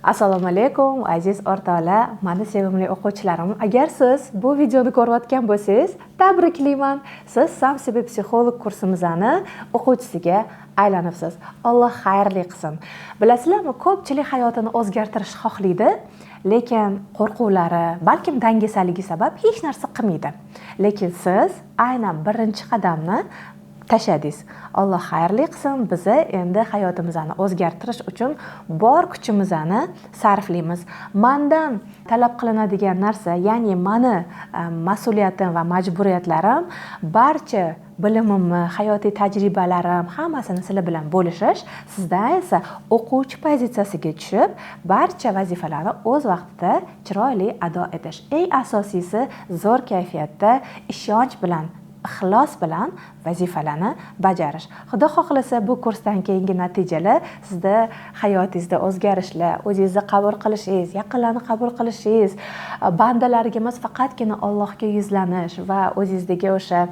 Assalomu alaykum aziz o'rtoqlar, meni sevimli o'quvchilarim. Agar siz bu videoni ko'rayotgan bo'lsangiz, tabriklayman. Siz Samsibi psixolog kursimizni o'quvchisiga aylanibsiz. Alloh xayrli qilsin. Bilasizlarmi, ko'pchilik hayotini o'zgartirishni xohlaydi, lekin qo'rquvlari, balkim dangasaligi sabab hech narsa qilmaydi. Lekin siz aynan birinchi qadamni tashladingiz. Alloh xayrli qilsin. Biz endi hayotimizni o'zgartirish uchun bor kuchimizni sarflaymiz. Mendan talab qilinadigan narsa, ya'ni meni mas'uliyatim va majburiyatlarim, barcha bilimimni, hayotiy tajribalarim hammasini sizlar bilan bo'lishish, sizdan esa o'quvchi pozitsiyasiga tushib, barcha vazifalarni o'z vaqtida chiroyli ado etish. Eng asosiysi zo'r kayfiyatda, ishonch bilan, ixlos bilan vazifalarni bajarish. Xudo xohlasa bu kursdan keyingi natijalar sizda hayotingizda o'zgarishlar, o'zingizni qabul qilishingiz, yaqinlarni qabul qilishingiz, bandalarga emas faqatgina Allohga yuzlanish va o'zingizdagi o'sha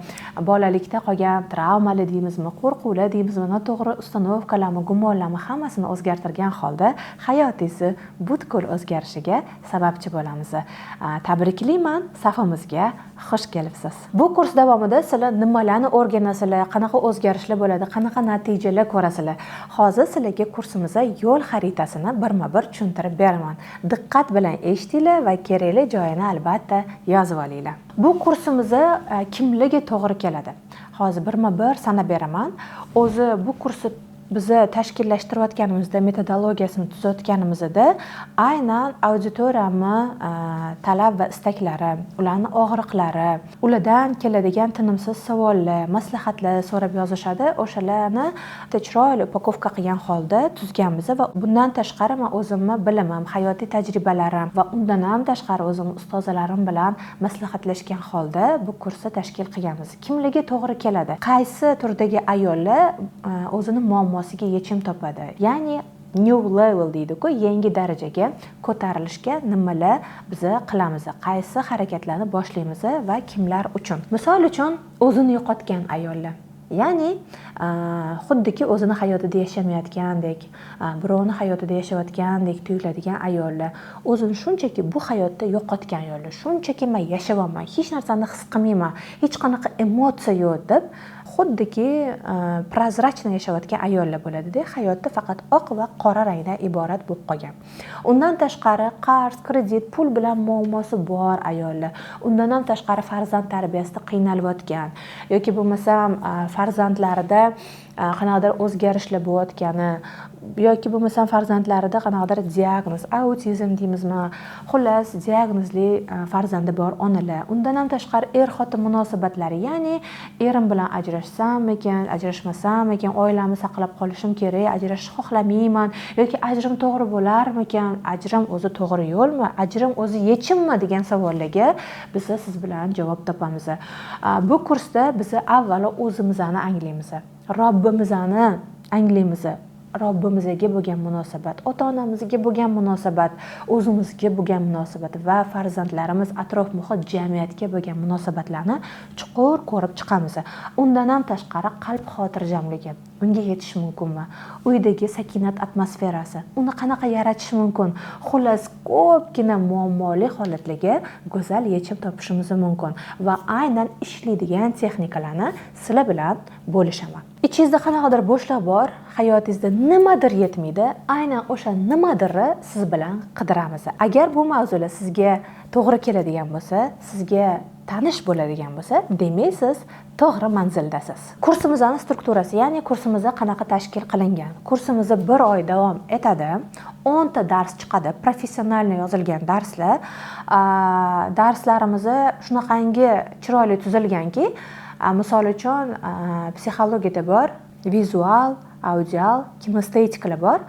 bolalikda qolgan travmalar deymizmi, qo'rquvlar deymizmi, noto'g'ri ustanovkalarni, gumonlarni hammasini o'zgartirgan holda hayotingizni butkul o'zgarishiga sababchi bo'lamiz. Tabriklayman, safimizga xush kelibsiz. Bu kurs davomida sizlar nimalarni o'rganasizlar, qanaqa o'zgarishlar bo'ladi, qanaqa natijalar ko'rasizlar. Hozir sizlarga kursimizda yo'l xaritasini birma-bir tushuntirib beraman. Diqqat bilan eshitinglar va kerakli joyini albatta yozib olinglar. Bu kursimizda kimlarga to'g'ri keladi? Hozir birma-bir sanab beraman. O'zi bu kursni biz tashkillashtirayotganimizda, metodologiyasini tuzayotganimizda aynan auditoriyami talab va istaklari, ularning og'riqlari, ulardan keladigan tinimsiz savollar, maslahatlar so'rab yozishadi. O'shalarni chiroyli upakovka qilgan holda tuzganmiz va bundan tashqari men o'zimni bilimim, hayotiy tajribalarim va undan ham tashqari o'zim ustozlarim bilan maslahatlashgan holda bu kursni tashkil qilganmiz. Kimlarga to'g'ri keladi? Qaysi turdagi ayollar o'zini muammosiga yechim topadi? Ya'ni new level deydi-ku, yangi darajaga ko'tarilishga nimalar biz qilamiz? Qaysi harakatlarni boshlaymiz va kimlar uchun? Misol uchun o'zini yo'qotgan ayollar. Ya'ni xuddiki o'zini hayotida yashamayotgandek, birovni hayotida yashayotgandek tuyuladigan ayollar, o'zini shunchaki bu hayotda yo'qotgan ayollar, shunchaki men yashayapman, hech narsani his qilmayman, hech qanaqa emotsiya yo'q deb xuddiki prozrachno yashayotgan ayollar bo'ladi-da, hayotda faqat oq va qora rangdan iborat bo'lib qolgan. Undan tashqari qarz, kredit, pul bilan muammosi bor ayollar. Undan ham tashqari farzand tarbiyasida qiynalayotgan yoki bo'lmasam farzandlarida qanaqadir o'zgarishlar bo'layotgani yoki bo'lmasam farzandlarida qanaqadir diagnoz, autizm deymizmi, xullas diagnozli farzandi bor onalar. Undan ham tashqari er-xotin munosabatlari, ya'ni erim bilan ajrashsam-mikan, ajrashmasam-mikan, oilamni saqlab qolishim kerak, ajrashishni xohlamayman yoki ajrim to'g'ri bo'larmikan, ajrim o'zi to'g'ri yo'lmi, ajrim o'zi yechimmi degan savollarga biz siz bilan javob topamiz. Bu kursda biz avvalo o'zimizni anglaymiz. Robbimizni anglaymiz. Robbimizga bo'lgan munosabat, ota-onamizga bo'lgan munosabat, o'zimizga bo'lgan munosabat va farzandlarimiz, atrof muhit, jamiyatga bo'lgan munosabatlarni chuqur ko'rib chiqamiz. Undan ham tashqari qalb xotirjamligi, unga yetish mumkinmi? Uydagi sakinat atmosferasi, uni qanaqa yaratish mumkin? Xullas, ko'pgina muammoli holatlarga go'zal yechim topishimiz mumkin va aynan ishlaydigan texnikalarni sizlar bilan bo'lishaman. Ichingizda qanaqadir bo'shliq bor, hayotingizda nimadir yetmaydi, aynan o'sha nimadirni siz bilan qidiramiz. Agar bu mavzular sizga to'g'ri keladigan bo'lsa, sizga tanish bo'ladigan bo'lsa, demak siz to'g'ri manzildasiz. Kursimizning strukturasi, ya'ni kursimiz qanaqa tashkil qilingan? Kursimiz 1 oy davom etadi. 10 ta dars chiqadi, professionalni yozilgan darslar. Darslarimiz shunaqangi chiroyli tuzilganki, misol uchun psixologiyada bor, vizual, audial, kinestetiklar bor.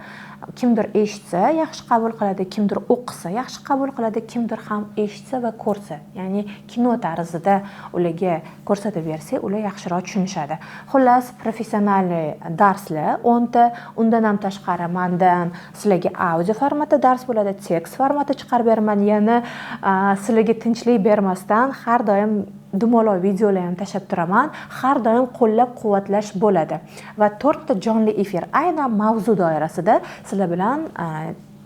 Kimdir eshitsa yaxshi qabul qiladi, kimdir o'qisa yaxshi qabul qiladi, kimdir ham eshitsa va ko'rsa, ya'ni kino tarzida ularga ko'rsatib bersak, ular yaxshiroq tushunishadi. Xullas, professional darslar 10 ta, undan ham tashqari mendan sizlarga audio formatida dars bo'ladi, tekst formatida chiqarib beraman, ya'ni sizlarga tinchlik bermasdan har doim dumaloq videolar ham tashab turaman. Har doim qo'llab-quvvatlash bo'ladi va 4 ta jonli efir aynan mavzu doirasida sizlar bilan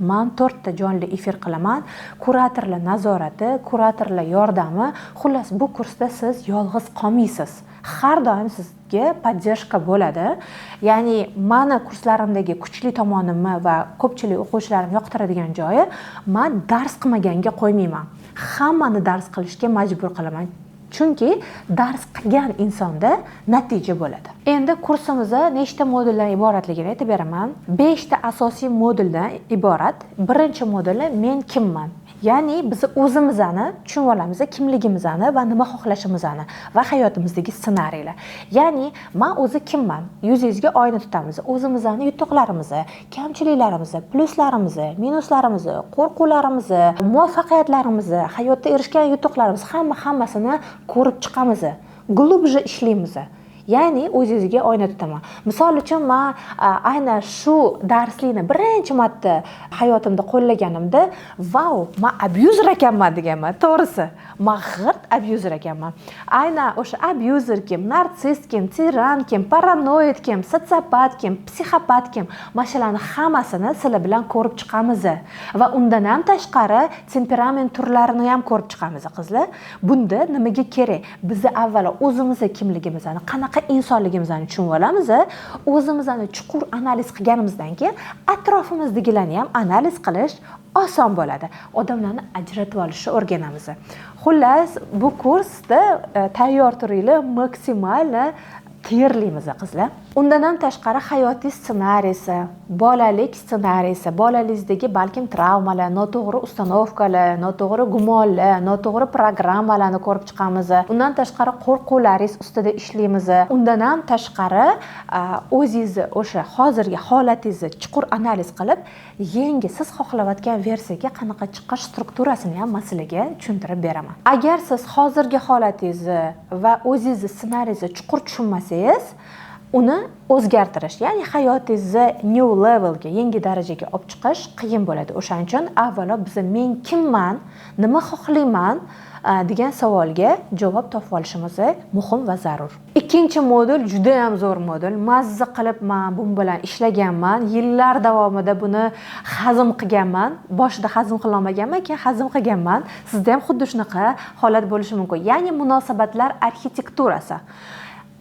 man 4 ta jonli efir qilaman. Kuratorlar nazorati, kuratorlar yordami. Xullas, bu kursda siz yolg'iz qolmaysiz. Har doim sizga podдержка bo'ladi. Ya'ni meni kurslarimdagi kuchli tomonimni va ko'pchilik o'quvchilarim yoqtiradigan joyi, men dars qilmaganga qo'ymayman. Hammani dars qilishga majbur qilaman. Chunki dars qilgan insonda natija bo'ladi. Endi kursimiz nechta moduldan iboratligini aytib beraman. 5 ta asosiy moduldan iborat. Birinchi moduli men kimman? Ya'ni biz o'zimizni tushunib olamiz, kimligimizni va nima xohlashimizni va hayotimizdagi ssenariylar. Ya'ni men o'zi kimman? Yuzingizga oyna tutamiz. O'zimizni yutuqlarimizni, kamchiliklarimizni, pluslarimizni, minuslarimizni, qo'rquvlarimizni, muvaffaqiyatlarimizni, hayotda erishgan yutuqlarimiz hammasini ko'rib chiqamiz. Glubje ishlaymiz. Ya'ni o'zingizga oyna tutaman. Misol uchun men aynan shu darslikni birinchi marta hayotimda qo'llaganimda, "Vau, men abuzer ekanman" deganman. To'g'risi, men g'irt abuzer ekanman. Aynan o'sha abuzer kim, narsist kim, tiran kim, paranoid kim, sotsiopat kim, psixopat kim, mashalarni hammasini sizlar bilan ko'rib chiqamiz. Va undan ham tashqari temperament turlarini ham ko'rib chiqamiz, qizlar. Bunda nimaga kerak? Biz avvalo o'zimizni kimligimizni, qanaqa insonligimizni tushunib olamiz, o'zimizni chuqur analiz qilganimizdan keyin atrofimizdagilarni ham analiz qilish oson bo'ladi. Odamlarni ajratib olishni o'rganamiz. Xullas, bu kursda tayyor turinglar, maksimal tayyorlaymiz qizlar. Undan ham tashqari hayotiy ssenariysi, bolalik ssenariysi, bolaligingizdagi balkim travmalar, noto'g'ri ustanovkalar, noto'g'ri gumonlar, noto'g'ri programmalarni ko'rib chiqamiz. Undan tashqari qo'rquvlaringiz ustida ishlaymiz. Undan ham tashqari o'zingizni o'sha hozirgi holatingizni chuqur analiz qilib, yangi siz xohlayotgan versiyaga qanaqa chiqish strukturasini ham masalaga tushuntirib beraman. Agar siz hozirgi holatingizni va o'zingizni ssenariyingizni chuqur tushunmasangiz, uni o'zgartirish, ya'ni hayotingizni new levelga, yangi darajaga olib chiqish qiyin bo'ladi. O'shaning uchun avvalo biz men kimman, nima xohlayman degan savolga javob topib olishimiz muhim va zarur. Ikkinchi modul juda ham zo'r modul. Mazza qilib men bu bilan ishlaganman, yillar davomida buni hazm qilganman. Boshida hazm qila olmaganman, keyin hazm qilganman. Sizda ham xuddi shunaqa holat bo'lishi mumkin. Ya'ni munosabatlar arxitekturasi.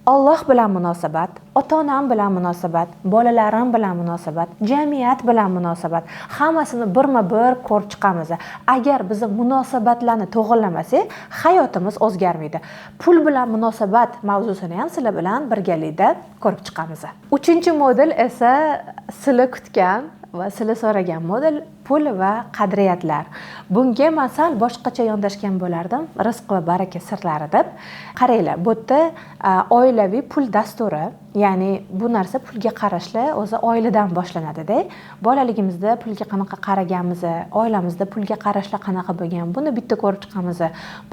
Alloh bilan munosabat, ota-onam bilan munosabat, bolalarim bilan munosabat, jamiyat bilan munosabat, hammasini birma-bir ko'rib chiqamiz. Agar biz munosabatlarni to'g'rilamasak, hayotimiz o'zgarmaydi. Pul bilan munosabat mavzusini ham sizlar bilan birgalikda ko'rib chiqamiz. 3-modul esa sizlar kutgan va sizlar so'ragan modul pul va qadriyatlar. Bunga masal boshqacha yondashgan bo'lardim, rizq va baraka sirlari deb. Qaranglar, bu yerda oilaviy pul dasturi, ya'ni bu narsa pulga qarashlar o'zi oiladan boshlanadi-da. Bolaligimizda pulga qanaqa qaraganmiz, oilamizda pulga qarashlar qanaqa bo'lgan, buni bitta ko'rib chiqamiz.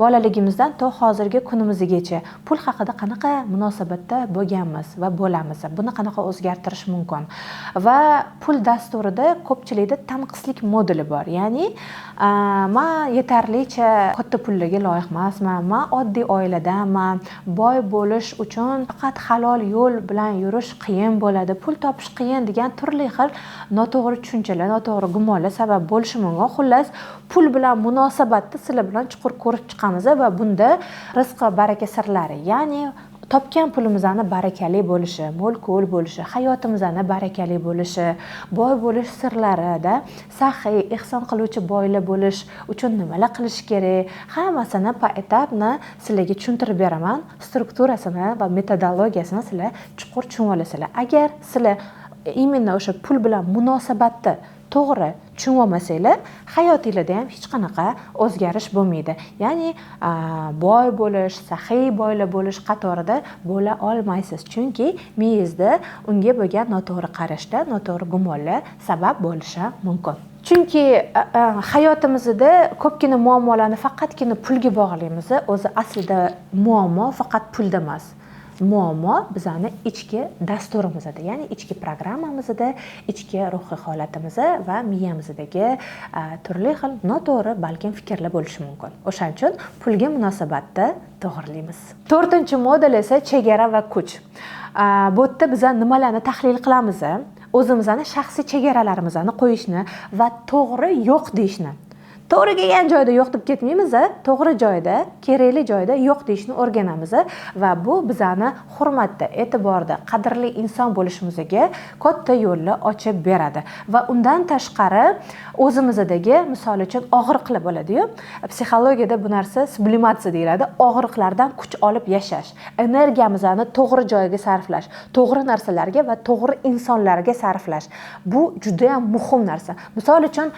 Bolaligimizdan to hozirgi kunimizgacha pul haqida qanaqa munosabatda bo'lganmiz va bo'lamiz, buni qanaqa o'zgartirish mumkin. Va pul dasturida ko'pchilikda tanqislik moduli bor. Ya'ni men yetarlicha katta pullarga loyiq emasman, men oddiy oiladanman, boy bo'lish uchun faqat halol yo'l bilan yurish qiyin bo'ladi, pul topish qiyin degan turli xil noto'g'ri tushunchalar, noto'g'ri gumonlar sabab bo'lishi mumkin. Xullas, pul bilan munosabatni sizlar bilan chuqur ko'rib chiqamiz va bunda rizq va baraka sirlari, ya'ni topgan pulimizni barakali bo'lishi, mo'l-ko'l bo'lishi, hayotimizni barakali bo'lishi, boy bo'lish sirlarida, saxiy, ehson qiluvchi boylar bo'lish uchun nimalar qilish kerak, hammasini poetapni sizlarga tushuntirib beraman. Strukturasini va metodologiyasini sizlar chuqur tushunib olasizlar. Agar sizlar imенно o'sha pul bilan munosabatni to'g'ri tushunib olmasanglar, hayotingizda ham hech qanaqa o'zgarish bo'lmaydi. Ya'ni boy bo'lish, saxiy boylar bo'lish qatorida bo'la olmaysiz. Chunki miyangizda unga bo'lgan noto'g'ri qarashlar, noto'g'ri gumonlar sabab bo'lishi mumkin. Chunki hayotimizda ko'pgina muammolarni faqatgina pulga bog'laymiz. O'zi aslida muammo faqat pulda emas. Muammo bizning ichki dasturimizda, ya'ni ichki programmamizda, ichki ruhiy holatimizda va miyamizdagi turli xil noto'g'ri balkim fikrlar bo'lishi mumkin. O'shaning uchun pulga munosabatni to'g'rilaymiz. 4-modul esa chegara va kuch. Bu yerda biz nimalarni tahlil qilamiz? o'zimizni shaxsiy chegaralarimizni qo'yishni va to'g'ri yo'q deyishni. To'g'ri kelgan joyda yo'q deb ketmaymiz, to'g'ri joyda, kerakli joyda yo'q deyishni o'rganamiz va bu bizani hurmatda, e'tiborda, qadrli inson bo'lishimizga katta yo'lni ochib beradi. Va undan tashqari o'zimizdagi, misol uchun, og'riqlar bo'ladi-yu. Psixologiyada bu narsa sublimatsiya deyiladi. Og'riqlardan kuch olib yashash, energiyamizni to'g'ri joyga sarflash, to'g'ri narsalarga va to'g'ri insonlarga sarflash. Bu juda ham muhim narsa. Misol uchun,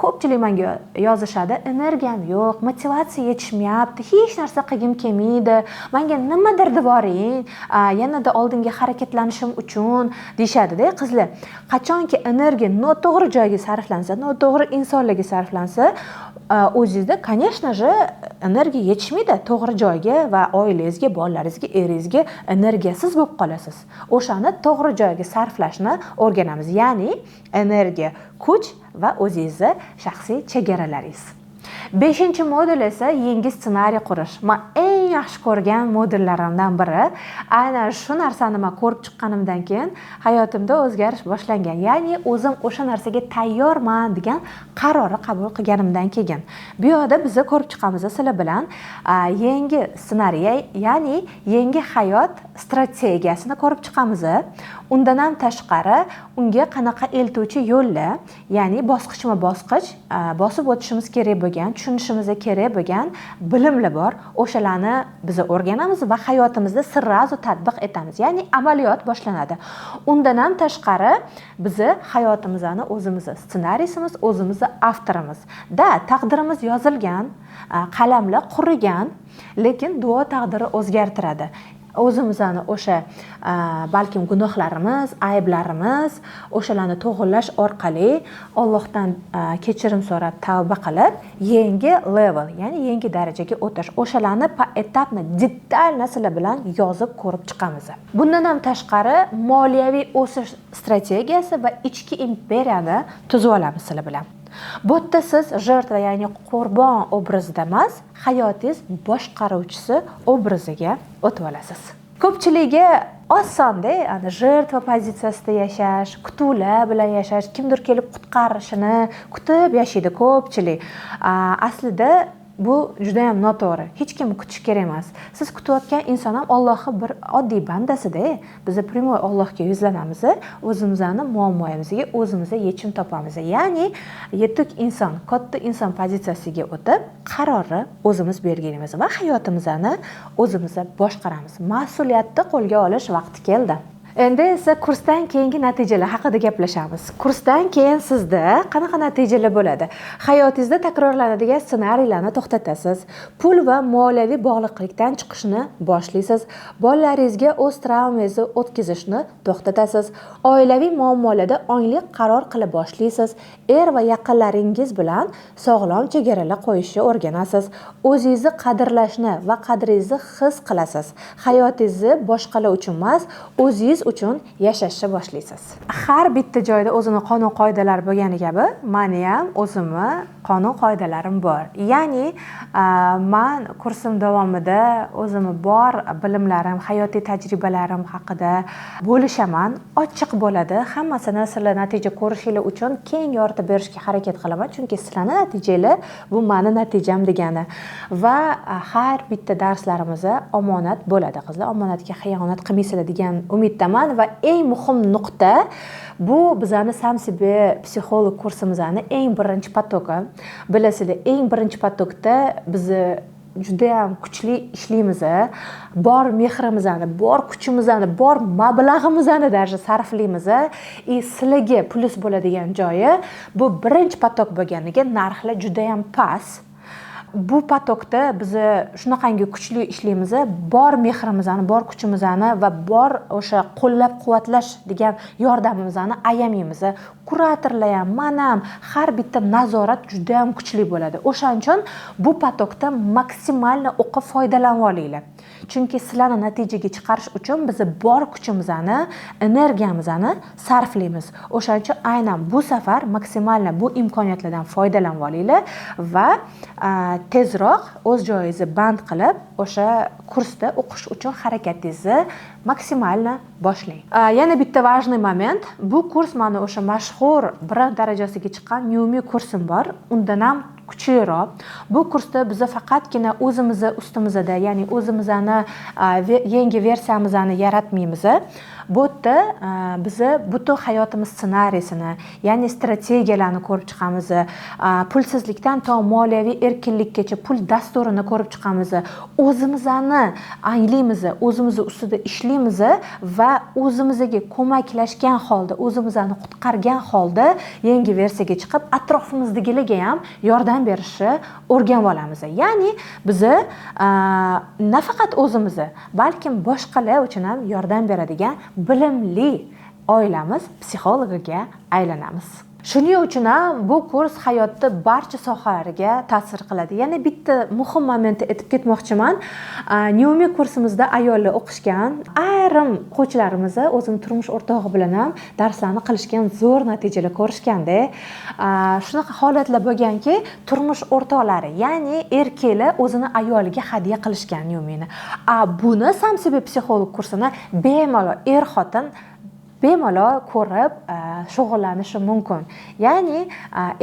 ko'pchilik menga yozishadi, energiyam yo'q, motivatsiya yetishmayapti, hech narsa qilgim kelmaydi, menga nimadir devoring, yanada oldinga harakatlanishim uchun deyishadi-da qizlar. Qachonki energiya noto'g'ri joyga sarflansa, noto'g'ri insonlarga sarflansa, o'zingizda, конечно же, energiya yetishmaydi to'g'ri joyga va oilangizga, bolalaringizga, eringizga energiyasiz bo'lib qolasiz. O'shani to'g'ri joyga sarflashni o'rganamiz. Ya'ni energiya, kuch va o'zingizni shaxsiy chegaralaringiz. 5-modul esa yangi ssenariy qurish. Men eng yaxshi ko'rgan modullarimdan biri. Aynan shu narsani men ko'rib chiqqanimdan keyin hayotimda o'zgarish boshlangan. Ya'ni o'zim o'sha narsaga tayyorman degan qarorni qabul qilganimdan keyin. Bu yerda biz ko'rib chiqamiz sizlar bilan yangi ssenariy, ya'ni yangi hayot strategiyasini ko'rib chiqamiz. Undan ham tashqari unga qanaqa eltuvchi yo'llar, ya'ni bosqichma-bosqich bosib o'tishimiz kerak bo'lgan, tushunishimiz kerak bo'lgan bilimlar bor. O'shalarni biz o'rganamiz va hayotimizda sirrazu tatbiq etamiz. Ya'ni amaliyot boshlanadi. Undan ham tashqari biz hayotimizni o'zimiz ssenariysimiz, o'zimiz avtorimiz. Taqdirimiz yozilgan, qalamlar qurigan, lekin duo taqdiri o'zgartiradi. O'zimizni o'sha balkim gunohlarimiz, ayblarimiz, o'shalarni to'g'rilash orqali Allohdan kechirim so'rab, tavba qilib, yangi level, ya'ni yangi darajaga o'tish. O'shalarni etapni detal narsalar bilan yozib ko'rib chiqamiz. Bundan ham tashqari moliyaviy o'sish strategiyasi va ichki imperiyani tuzib olamiz sizlar bilan. Bu yerda siz jертва, ya'ni qurbon obrazida emas, hayotingiz boshqaruvchisi obraziga o'tib olasiz. Ko'pchiligiga osonda, ana jертва pozitsiyasida yashash, kutuvlar bilan yashash, kimdir kelib qutqarishini kutib yashaydi ko'pchilik. Aslida bu juda ham noto'g'ri. Hech kim kutish kerak emas. Siz kutayotgan inson ham Allohning bir oddiy bandasida. Biz primoy Allohga yuzlanamiz, o'zimizning muammoyimizga o'zimiz yechim topamiz. Ya'ni yetuk inson, katta inson pozitsiyasiga o'tib, qarorni o'zimiz belgilaymiz va hayotimizni o'zimiz boshqaramiz. Mas'uliyatni qo'lga olish vaqti keldi. Endi esa kursdan keyingi natijalar haqida gaplashamiz. Kursdan keyin sizda qanaqa natijalar bo'ladi? Hayotingizda takrorlanadigan ssenariylarni to'xtatasiz. Pul va moliyaviy bog'liqlikdan chiqishni boshlaysiz. Bolalaringizga o'z travmangizni o'tkazishni to'xtatasiz. Oilaviy muammolarda ongli qaror qila boshlaysiz. Er va yaqinlaringiz bilan sog'lom chegaralar qo'yishni o'rganasiz. O'zingizni qadrlashni va qadringizni his qilasiz. Hayotingizni boshqalar uchun emas, o'zingiz uchun yashashni boshlaysiz. Har bitta joyda o'zining qonun qoidalari bo'lgani kabi, meni ham o'zimni qonun qoidalarim bor. Ya'ni men kursim davomida o'zimni bor bilimlarim, hayotiy tajribalarim haqida bo'lishaman, ochiq bo'ladi. Hammasini sizlar natija ko'rishinglar uchun keng yoritib berishga harakat qilaman, chunki sizlarning natijanglar bu meni natijam degani. Va har bitta darslarimiz omonat bo'ladi, qizlar. Omonatga xiyonat qilmaysizlar degan umiddaman va eng muhim nuqta bu bizani Samsibe psixolog kursimizning eng birinchi potoki. Bilasizlar, eng birinchi potokda biz juda ham kuchli ishlaymiz. Bor mehrimizni, bor kuchimizni, bor mablag'imizni darja sarflaymiz. Sizlarga plus bo'ladigan joyi bu birinchi potok bo'lganiga narxlar juda ham past. Bu potokda biz shunaqangi kuchli ishlaymiz, bor mehrimizni, bor kuchimizni va bor o'sha qo'llab-quvvatlash degan yordamimizni ayamaymiz. Kuratorlar ham, men ham har bitta nazorat juda ham kuchli bo'ladi. O'shaning uchun bu potokda maksimalni o'qib foydalanib olinglar. Chunki sizlarni natijaga chiqarish uchun biz bor kuchimizni, energiyamizni sarflaymiz. O'shaning uchun aynan bu safar maksimalni bu imkoniyatlardan foydalanib olinglar va tezroq o'z joyingizni band qilib, o'sha kursda o'qish uchun harakatingizni maksimalni boshlang. Yana bitta важный moment, bu kurs mana o'sha mashhur brend darajasiga chiqqan Nyumi kursim bor. Undan ham kuchliroq. Bu kursda biz faqatgina o'zimizni ustimizda, ya'ni o'zimizni yangi versiyamizni yaratmaymiz. Bu yerda biz butun hayotimiz ssenariysini, ya'ni strategiyalarni ko'rib chiqamiz. Pulsizlikdan to moliyaviy erkinlikgacha pul dasturini ko'rib chiqamiz. O'zimizni anglaymiz, o'zimizni ustida ishlaymiz va o'zimizga ko'maklashgan holda, o'zimizni qutqargan holda yangi versiyaga chiqib, atrofimizdagilarga ham yordam berishni o'rganib olamiz. Ya'ni biz nafaqat o'zimizni, balkim boshqalar uchun ham yordam beradigan bilimli oilamiz psixologiga aylanamiz. Shuning uchun ham bu kurs hayotda barcha sohalarga ta'sir qiladi. Yana bitta muhim momentni aytib ketmoqchiman. Nyumi kursimizda ayollar o'qishgan, ayrim o'quvchilarimiz o'zining turmush o'rtog'i bilan ham darslarni qilishgan, zo'r natijalar ko'rishganda, shunaqa holatlar bo'lganki, turmush o'rtoqlari, ya'ni erkaklar o'zini ayoliga hadya qilishgan Nyumini. Buni Samsebe psixolog kursini bemalol er-xotin bemalol ko'rib shug'ullanishi mumkin. Ya'ni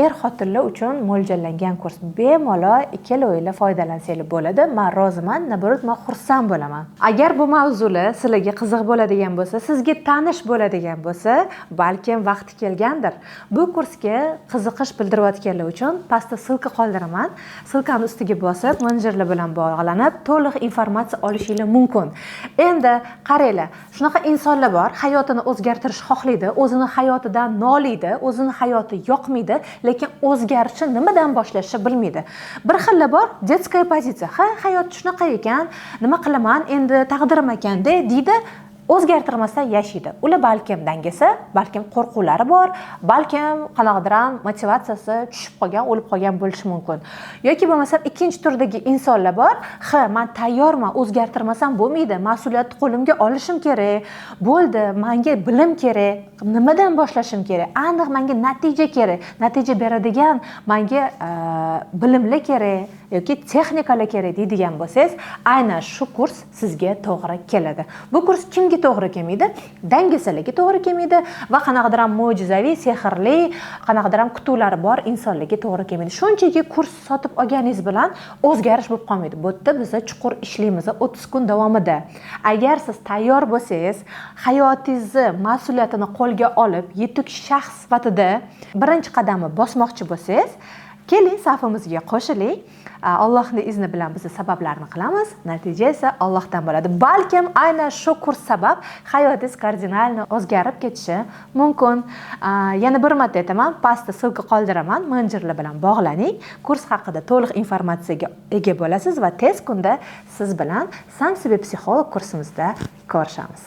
er-xotinlar uchun mo'ljallangan kurs. Bemalol ikkaloylar foydalansanglar bo'ladi. Men roziman, naborot men xursand bo'laman. Agar bu mavzular sizlarga qiziq bo'ladigan bo'lsa, sizga tanish bo'ladigan bo'lsa, balkim vaqti kelgandir. Bu kursga qiziqish bildirayotganlar uchun pastda silka qoldiraman. Silkani ustiga bosib, menejerlar bilan bog'lanib, to'liq informatsiya olishingiz mumkin. Endi qaranglar, shunaqa insonlar bor, hayotini o'zgartirish xohlaydi, o'zini hayotidan noliydi, o'zini hayoti yoqmaydi, lekin o'zgarishni nimadan boshlashni bilmaydi. Bir xillar bor, детская pozitsiya. Hayot shunaqa ekan, nima qilaman, endi taqdirim ekan deydi. O'zgartirmasdan yashaydi. Ular balkim dangasa, balkim qo'rquvlari bor, balkim qanaqadir ham motivatsiyasi tushib qolgan, o'lib qolgan bo'lishi mumkin. Yoki bo'lmasa ikkinchi turdagi insonlar bor, men tayyorman, o'zgartirmasam bo'lmaydi, mas'uliyatni qo'limga olishim kerak, bo'ldi, menga bilim kerak, nimadan boshlashim kerak, aniq menga natija kerak, natija beradigan menga bilimlar kerak yoki texnikalar kerak deydigan bo'lsangiz, aynan shu kurs sizga to'g'ri keladi. Bu kurs kimga to'g'ri kelmaydi? Dangasalarga to'g'ri kelmaydi va qanaqadir ham mo'jizaviy, sehrli, qanaqadir ham kutuvlari bor insonlarga to'g'ri kelmaydi. Shunchaki kurs sotib olganingiz bilan o'zgarish bo'lib qolmaydi. Bu yerda biz chuqur ishlaymiz 30 kun davomida. Agar siz tayyor bo'lsangiz, hayotingizni mas'uliyatini qo'lga olib, yetuk shaxs sifatida birinchi qadamni bosmoqchi bo'lsangiz, keling safimizga qo'shiling. Allohning izni bilan biz sabablarni qilamiz, natija esa Allohdan bo'ladi. Balkim aynan shu kurs sabab hayotingiz kardinal o'zgarib ketishi mumkin. Yana bir marta aytaman, pastda silka qoldiraman, menejerlar bilan bog'laning. Kurs haqida to'liq informatsiyaga ega bo'lasiz va tez kunda siz bilan Samsebe psixolog kursimizda ko'rishamiz.